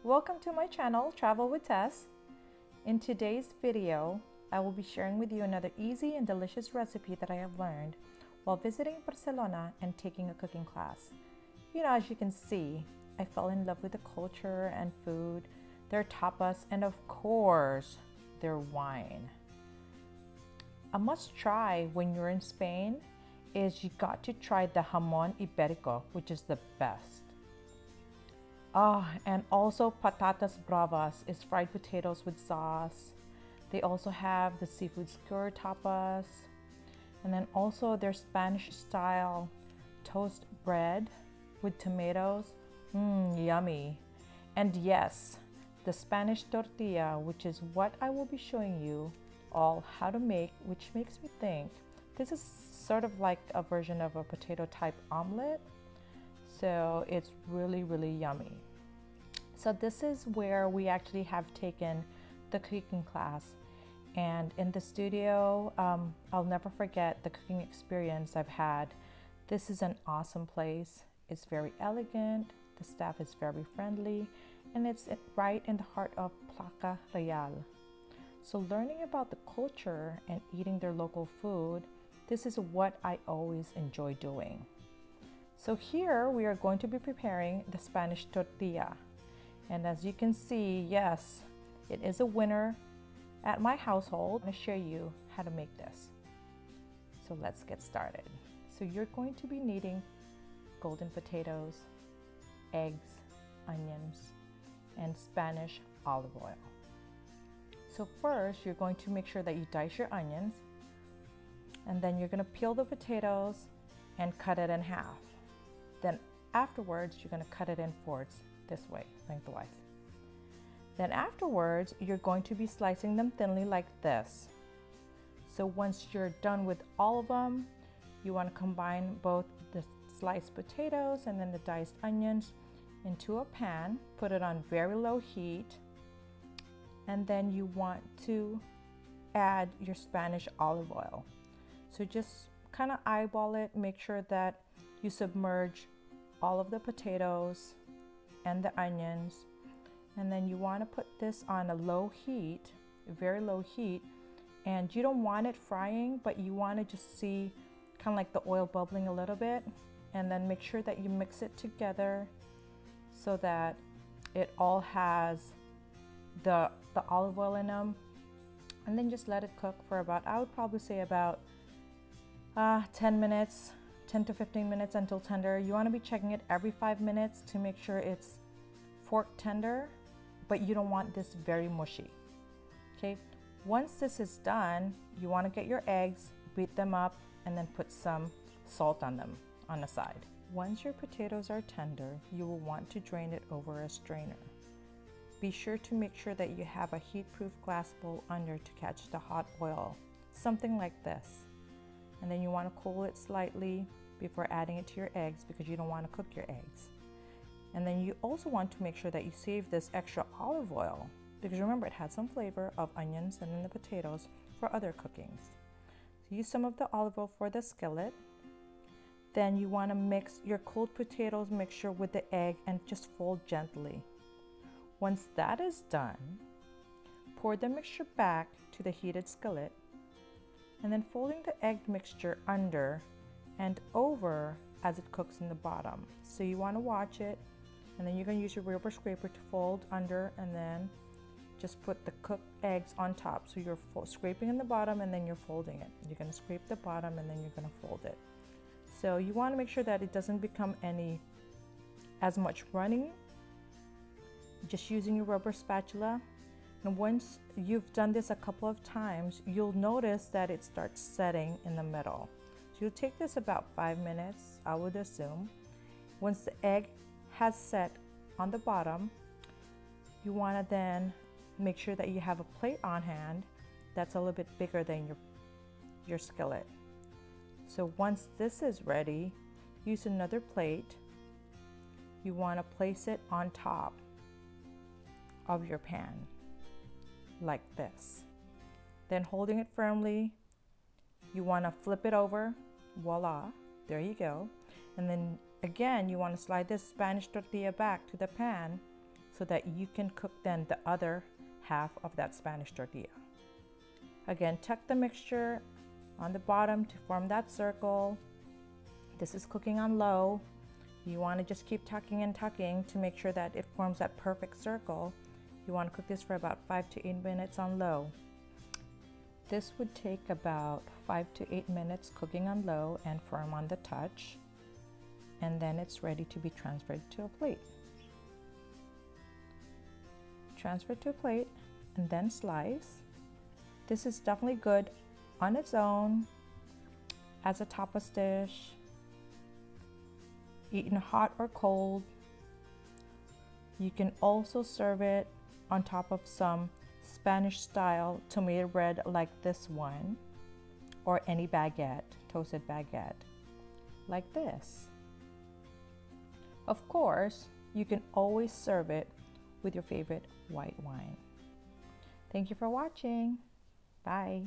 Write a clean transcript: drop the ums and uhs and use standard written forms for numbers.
Welcome to my channel, Travel with Tess. In today's video, I will be sharing with you another easy and delicious recipe that I have learned while visiting Barcelona and taking a cooking class. As you can see, I fell in love with the culture and food, their tapas, and of course, their wine. A must try when you're in Spain is you got to try the jamón ibérico, which is the best. And also patatas bravas is fried potatoes with sauce. They also have the seafood skewer tapas. And then also their Spanish style toast bread with tomatoes. Yummy. And yes, the Spanish tortilla, which is what I will be showing you all how to make, which makes me think this is sort of like a version of a potato type omelet. So it's really, really yummy. So this is where we actually have taken the cooking class. And in the studio, I'll never forget the cooking experience I've had. This is an awesome place. It's very elegant. The staff is very friendly. And it's right in the heart of Plaza Real. So learning about the culture and eating their local food, this is what I always enjoy doing. So here we are going to be preparing the Spanish tortilla. And as you can see, yes, it is a winner at my household. I'm going to show you how to make this. So let's get started. So you're going to be needing golden potatoes, eggs, onions, and Spanish olive oil. So first, you're going to make sure that you dice your onions, and then you're going to peel the potatoes and cut it in half. Then afterwards, you're going to cut it in fourths this way, lengthwise. Then afterwards, you're going to be slicing them thinly like this. So once you're done with all of them, you want to combine both the sliced potatoes and then the diced onions into a pan, put it on very low heat, and then you want to add your Spanish olive oil. So just kind of eyeball it, make sure that you submerge all of the potatoes and the onions, and then you want to put this on a low heat, very low heat, and you don't want it frying, but you want to just see kind of like the oil bubbling a little bit, and then make sure that you mix it together so that it all has the olive oil in them, and then just let it cook for about, I would probably say about 10 minutes, 10 to 15 minutes until tender. You want to be checking it every 5 minutes to make sure it's fork tender, but you don't want this very mushy. Okay, once this is done, you want to get your eggs, beat them up, and then put some salt on them on the side. Once your potatoes are tender, you will want to drain it over a strainer. Be sure to make sure that you have a heat-proof glass bowl under to catch the hot oil, something like this. And then you want to cool it slightly before adding it to your eggs because you don't want to cook your eggs. And then you also want to make sure that you save this extra olive oil because remember it had some flavor of onions and then the potatoes for other cookings. So use some of the olive oil for the skillet. Then you want to mix your cold potatoes mixture with the egg and just fold gently. Once that is done, pour the mixture back to the heated skillet and then folding the egg mixture under and over as it cooks in the bottom. So you want to watch it, and then you're going to use your rubber scraper to fold under and then just put the cooked eggs on top. So you're scraping in the bottom and then you're folding it. You're going to scrape the bottom and then you're going to fold it. So you want to make sure that it doesn't become as much running. Just using your rubber spatula. And once you've done this a couple of times, you'll notice that it starts setting in the middle. So you'll take this about 5 minutes, I would assume. Once the egg has set on the bottom, you want to then make sure that you have a plate on hand that's a little bit bigger than your skillet. So once this is ready, use another plate. You want to place it on top of your pan like this. Then holding it firmly, you want to flip it over. Voila, there you go. And then again, you want to slide this Spanish tortilla back to the pan so that you can cook then the other half of that Spanish tortilla. Again, tuck the mixture on the bottom to form that circle. This is cooking on low. You want to just keep tucking and tucking to make sure that it forms that perfect circle. You want to cook this for about 5 to 8 minutes on low. This would take about 5 to 8 minutes cooking on low and firm on the touch. And then it's ready to be transferred to a plate. Transfer to a plate and then slice. This is definitely good on its own as a tapas dish, eaten hot or cold. You can also serve it on top of some Spanish style tomato bread like this one, or any baguette, toasted baguette, like this. Of course, you can always serve it with your favorite white wine. Thank you for watching. Bye.